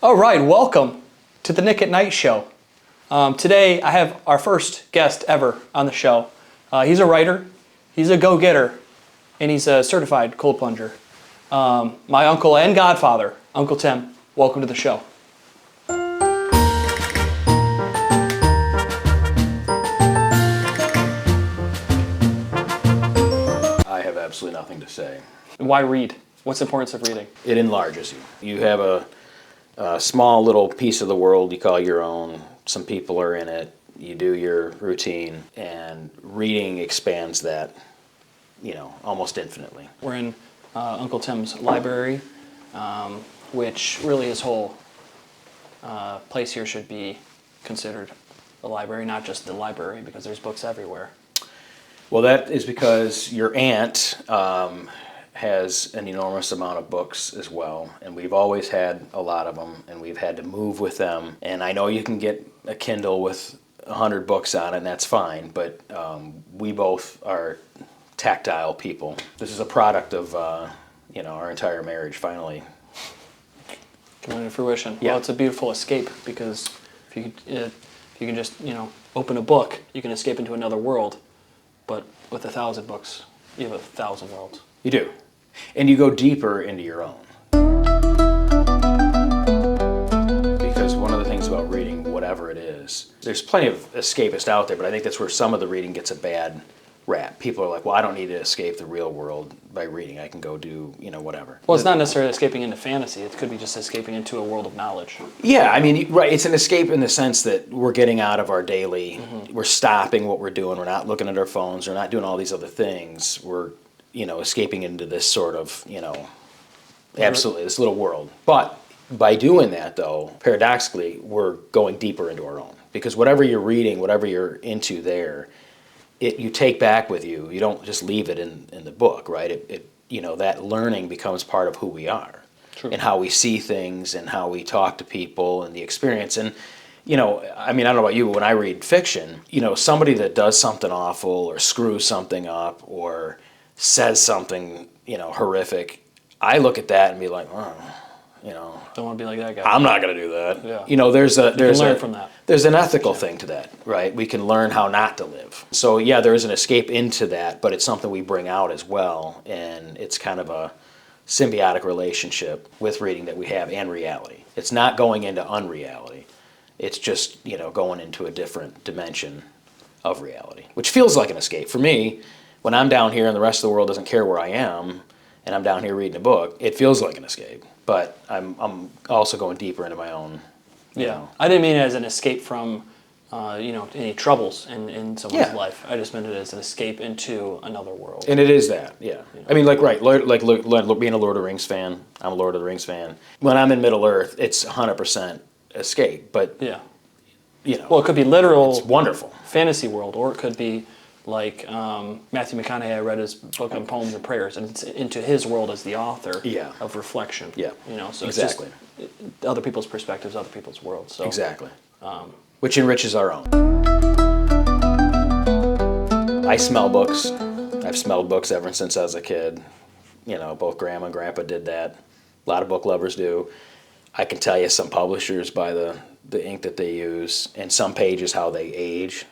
All right, welcome to the Nick at Night show. Today I have our first guest ever on the show. He's a writer, he's a go-getter, and he's a certified cold plunger. My uncle and godfather, Uncle Tim, welcome to the show. I have absolutely nothing to say. Why read? What's the importance of reading? It enlarges you. You have a small little piece of the world you call your own. Some people are in it. You do your routine, and reading expands that, almost infinitely. We're in Uncle Tim's library, which really his whole place here should be considered a library, not just the library, because there's books everywhere. Well, that is because your aunt has an enormous amount of books as well, and we've always had a lot of them, and we've had to move with them. And I know you can get a Kindle with 100 books on it, and that's fine, but we both are tactile people. This is a product of our entire marriage finally Coming to fruition. Yeah. Well, it's a beautiful escape, because if you can just open a book, you can escape into another world. But with 1,000 books, you have 1,000 worlds. You do. And you go deeper into your own. Because one of the things about reading, whatever it is, there's plenty of escapists out there, but I think that's where some of the reading gets a bad rap. People are like, well, I don't need to escape the real world by reading. I can go do, whatever. Well, it's not necessarily escaping into fantasy. It could be just escaping into a world of knowledge. Yeah, I mean, right, it's an escape in the sense that we're getting out of our daily, we're stopping what we're doing, we're not looking at our phones, we're not doing all these other things. We're escaping into this sort of, absolutely, this little world. But by doing that, though, paradoxically, we're going deeper into our own. Because whatever you're reading, whatever you're into there, you take back with you. You don't just leave it in the book, right? That learning becomes part of who we are. True. And how we see things and how we talk to people and the experience. And, I don't know about you, but when I read fiction, somebody that does something awful or screws something up or says something, horrific, I look at that and be like, Don't want to be like that guy. I'm not going to do that. Yeah. There's learn from that. There's an ethical thing to that, right? We can learn how not to live. So yeah, there is an escape into that, but it's something we bring out as well, and it's kind of a symbiotic relationship with reading that we have and reality. It's not going into unreality. It's just, going into a different dimension of reality, which feels like an escape. For me, when I'm down here and the rest of the world doesn't care where I am, and I'm down here reading a book, it feels like an escape. But I'm also going deeper into my own. Yeah. I didn't mean it as an escape from, any troubles in someone's life. I just meant it as an escape into another world. And it is that, yeah. I mean, being a Lord of the Rings fan, I'm a Lord of the Rings fan. When I'm in Middle Earth, it's 100% escape, but, Yeah. Well, it could be literal it's wonderful. fantasy world, or it could be like Matthew McConaughey. I read his book on poems and prayers, and it's into his world as the author of reflection. Yeah, So exactly. It's just other people's perspectives, other people's worlds. So Exactly. Which enriches our own. I smell books. I've smelled books ever since I was a kid. Both Grandma and Grandpa did that. A lot of book lovers do. I can tell you some publishers by the ink that they use, and some pages how they age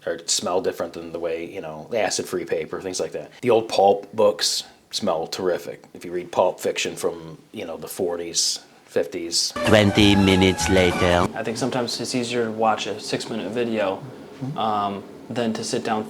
or smell different than the way, acid-free paper, things like that. The old pulp books smell terrific. If you read pulp fiction from, the 40s, 50s. 20 minutes later. I think sometimes it's easier to watch a 6-minute video than to sit down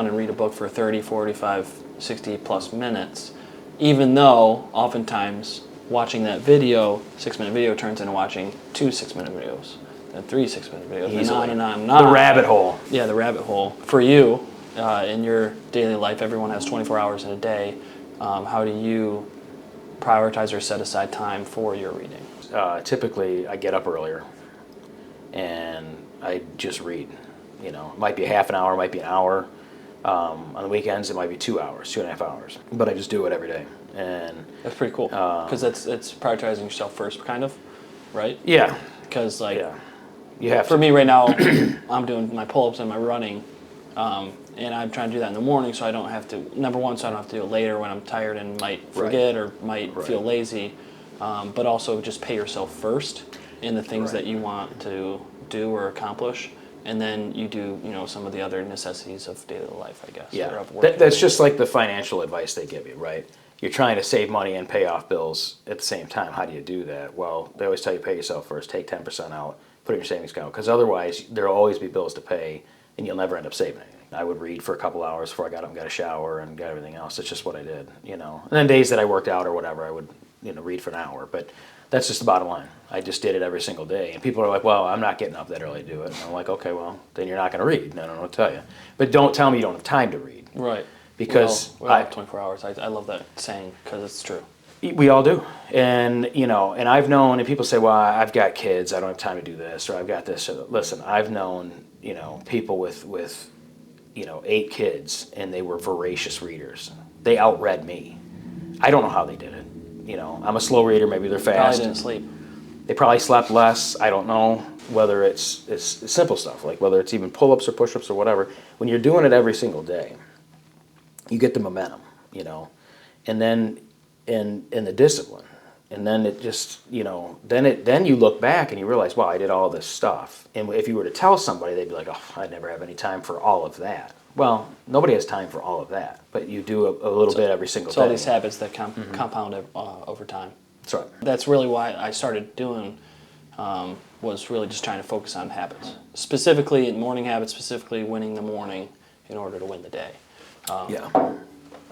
and read a book for 30, 45, 60 plus minutes, even though oftentimes watching that video, 6-minute video, turns into watching 2 6-minute videos, and 3 6-minute videos, Easily. and on. The rabbit hole. Yeah, the rabbit hole. For you, in your daily life, everyone has 24 hours in a day. How do you prioritize or set aside time for your reading? Typically, I get up earlier, and I just read. It might be half an hour, it might be an hour. On the weekends, it might be 2 hours, 2.5 hours. But I just do it every day. And that's pretty cool, because it's prioritizing yourself first, kind of, right? Yeah. Because You have for to. me right now, I'm doing my pull-ups and my running, and I'm trying to do that in the morning, so I don't have to. Number one, so I don't have to do it later when I'm tired and might forget or might feel lazy. but also just pay yourself first in the things that you want to do or accomplish, and then you do, some of the other necessities of daily life, I guess. Or Yeah, of work. that's just like the financial advice they give you, right? You're trying to save money and pay off bills at the same time. How do you do that? Well, they always tell you pay yourself first, take 10% out, put it in your savings account, because otherwise there'll always be bills to pay, and you'll never end up saving anything. I would read for a couple hours before I got up and got a shower and got everything else. That's just what I did, And then days that I worked out or whatever, I would, read for an hour. But that's just the bottom line. I just did it every single day. And people are like, well, I'm not getting up that early to do it. And I'm like, okay, well, then you're not going to read. I don't know what to tell you. But don't tell me you don't have time to read. Right. Because we all have 24 hours. I love that saying because it's true. we all do. And, and I've known, and people say, well, I've got kids, I don't have time to do this, or I've got this. Listen, I've known, people with 8 kids, and they were voracious readers. They outread me. I don't know how they did it. I'm a slow reader, maybe they're Probably fast. didn't sleep. They probably slept less. I don't know whether it's simple stuff, like whether it's even pull-ups or push-ups or whatever. When you're doing it every single day, you get the momentum, and then in the discipline, and then it just, then you look back and you realize, wow, I did all this stuff. And if you were to tell somebody, they'd be like, oh, I never have any time for all of that. Well, nobody has time for all of that, but you do a little bit every single day. All these habits that compound over time. That's right. That's really why I started doing, was really just trying to focus on habits. Specifically, morning habits, specifically winning the morning in order to win the day. Yeah,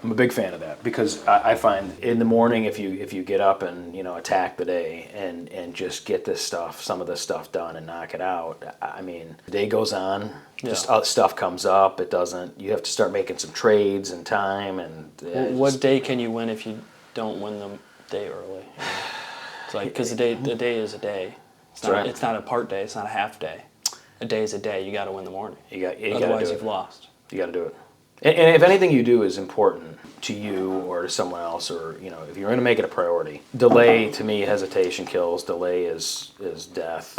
I'm a big fan of that because I find in the morning if you get up and attack the day and just get some of this stuff done and knock it out. I mean, the day goes on, just stuff comes up. It doesn't. You have to start making some trades and time and. What day can you win if you don't win the day early? It's like because the day is a day. It's not a part day. It's not a half day. A day is a day. You got to win the morning. Otherwise, you've lost. You got to do it. And if anything you do is important to you or to someone else, or if you're going to make it a priority, delay to me, hesitation kills. Delay is death.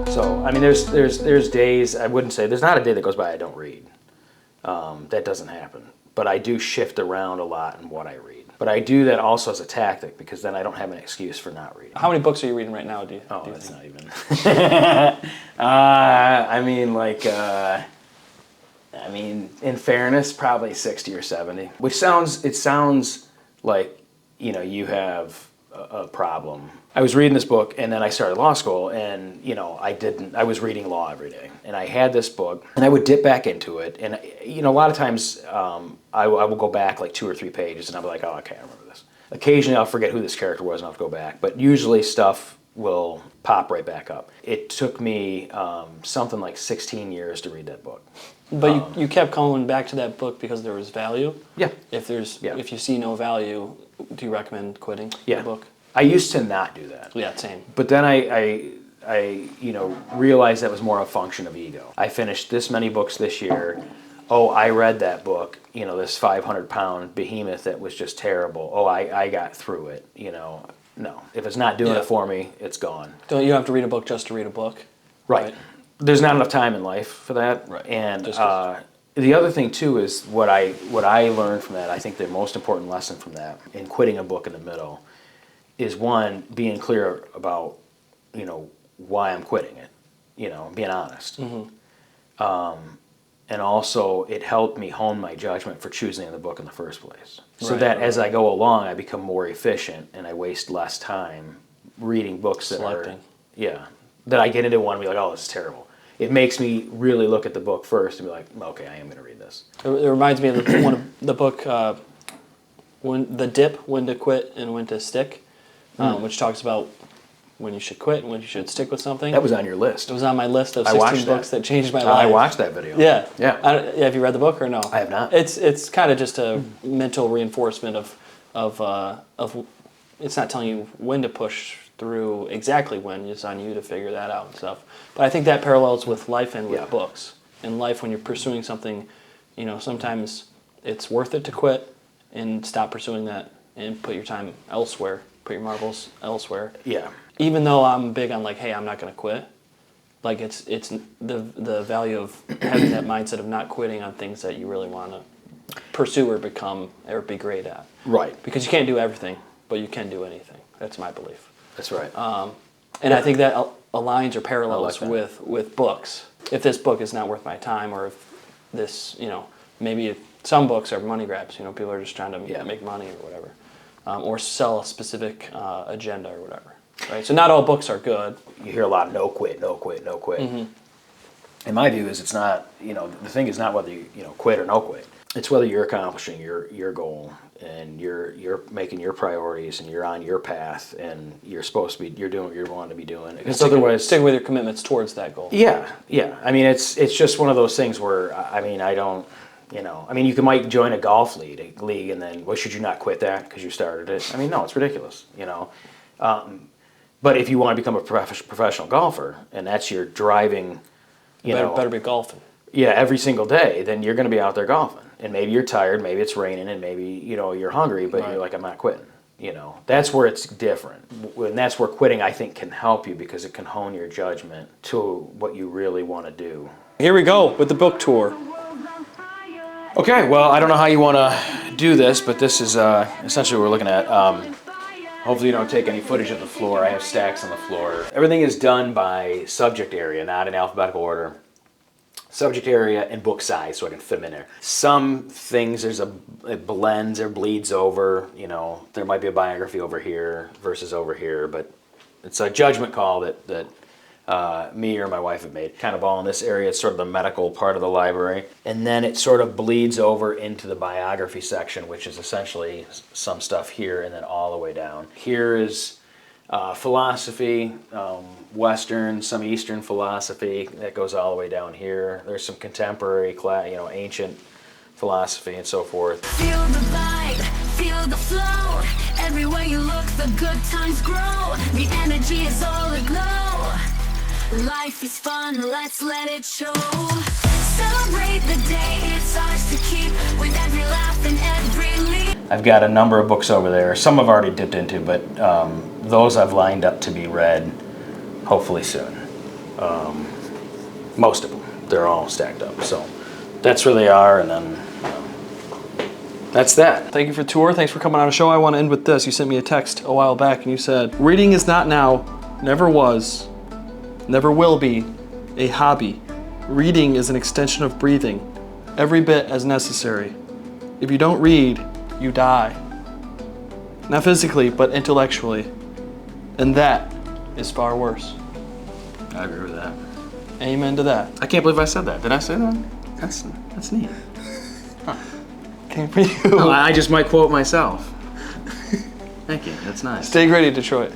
So I mean, there's days I wouldn't say there's not a day that goes by I don't read. That doesn't happen. But I do shift around a lot in what I read. But I do that also as a tactic because then I don't have an excuse for not reading. How many books are you reading right now? That's not even. I mean, in fairness, probably 60 or 70. Which sounds like you have a problem. I was reading this book, and then I started law school, and I was reading law every day, and I had this book, and I would dip back into it, and a lot of times I will go back like 2 or 3 pages, and I'll be like, oh, okay, I remember this. Occasionally, I'll forget who this character was, and I'll have to go back, but usually stuff will pop right back up. It took me something like 16 years to read that book. But you kept going back to that book because there was value. Yeah. If you see no value, do you recommend quitting the book? I used to not do that. Yeah, same. But then I realized that was more a function of ego. I finished this many books this year. Oh, I read that book, this 500-pound behemoth that was just terrible. Oh, I got through it, No, if it's not doing it for me, it's gone. Don't you have to read a book just to read a book? Right. There's not enough time in life for that. Right. And the other thing too is what I learned from that. I think the most important lesson from that in quitting a book in the middle is one, being clear about why I'm quitting it. Being honest. Mm-hmm. And also, it helped me hone my judgment for choosing the book in the first place. So as I go along, I become more efficient and I waste less time reading books that I get into one and be like, oh, this is terrible. It makes me really look at the book first and be like, okay, I am going to read this. It reminds me of one of the book, When to Quit and When to Stick, which talks about when you should quit and when you should stick with something. That was on your list. It was on my list of 16 books that changed my life. I watched that video. Yeah. Yeah. Have you read the book or no? I have not. It's kind of just a mental reinforcement of it's not telling you when to push through exactly when. It's on you to figure that out and stuff. But I think that parallels with life and with books. In life, when you're pursuing something, sometimes it's worth it to quit and stop pursuing that and put your time elsewhere, put your marbles elsewhere. Yeah. Even though I'm big on hey, I'm not going to quit. Like it's the value of having that mindset of not quitting on things that you really want to pursue or become or be great at. Right. Because you can't do everything, but you can do anything. That's my belief. That's right. And I think that aligns or parallels that. with books. If this book is not worth my time, or if this, maybe some books are money grabs. People are just trying to make money or whatever, or sell a specific agenda or whatever. Right. So not all books are good. You hear a lot of no quit, no quit, no quit. In my view, it's not. The thing is not whether you quit or no quit. It's whether you're accomplishing your goal and you're making your priorities and you're on your path and you're doing what you're wanting to be doing. Because otherwise, stick with your commitments towards that goal. Yeah. I mean, it's just one of those things where I don't. You might join a golf league and then, well, should you not quit that because you started it? No, it's ridiculous. But if you want to become a professional golfer and that's your driving, better be golfing. Yeah, every single day, then you're going to be out there golfing. And maybe you're tired, maybe it's raining, and maybe, you're hungry, but you're like, I'm not quitting. That's where it's different. And that's where quitting, I think, can help you because it can hone your judgment to what you really want to do. Here we go with the book tour. Okay, well, I don't know how you want to do this, but this is essentially what we're looking at. Hopefully you don't take any footage of the floor. I have stacks on the floor. Everything is done by subject area, not in alphabetical order. Subject area and book size, so I can fit them in there. Some things it blends or bleeds over. There might be a biography over here versus over here, but it's a judgment call that me or my wife have made. Kind of all in this area. It's sort of the medical part of the library, and then it sort of bleeds over into the biography section, which is essentially some stuff here and then all the way down. Here is philosophy, Western, some Eastern philosophy that goes all the way down here. There's some contemporary, ancient philosophy and so forth. Feel the vibe, feel the flow. Everywhere you look, the good times grow. The energy is all aglow. Life is fun, let's let it show. Celebrate the day, it's ours to keep. With every laugh and every leap. I've got a number of books over there. Some I've already dipped into, but those I've lined up to be read hopefully soon. Most of them. They're all stacked up. So that's where they are, and then that's that. Thank you for the tour. Thanks for coming on a show. I want to end with this. You sent me a text a while back and you said, reading is not now, never was, never will be, a hobby. Reading is an extension of breathing, every bit as necessary. If you don't read, you die. Not physically, but intellectually. And that is far worse. I agree with that. Amen to that. I can't believe I said that. Did I say that? That's neat. Came for you. I just might quote myself. Thank you. That's nice. Stay gritty, Detroit.